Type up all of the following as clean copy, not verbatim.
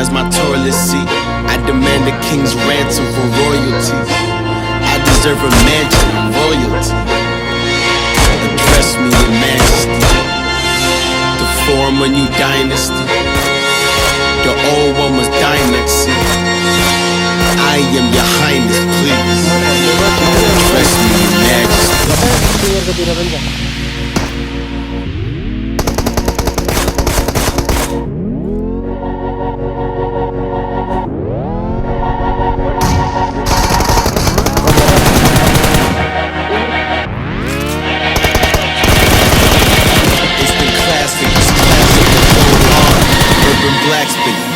as my toilet seat. I demand a king's ransom for royalty. I deserve a mansion of royalty. Address me in majesty. To form a new dynasty. The old one was dynasty. I am your highness, please. Address me in majesty.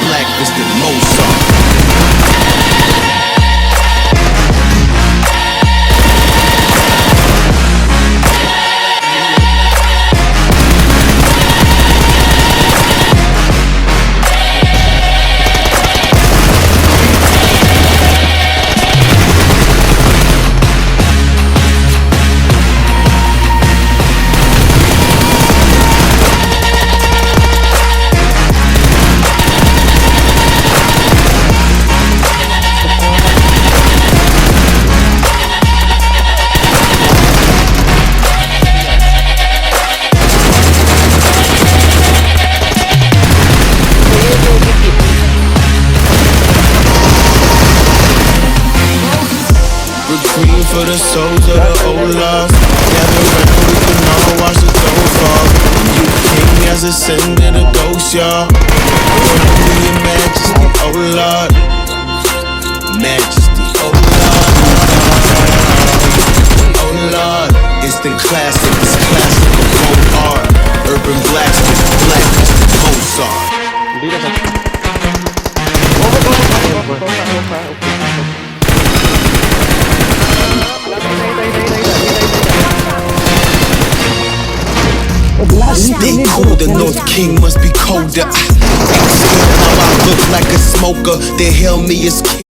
Blacklisted Mozart. Green for the souls of the old lost. Gather round, we can all watch the toes fall. You king has ascended a ghost, y'all. Holy in majesty, oh Lord. Majesty, oh Lord. Oh Lord. Instant classic, it's classic of old art. Urban blacksmith, blacklisted Mozart. Stay cool, the North King must be colder. I ain't scared how I look like a smoker. They hail me as king.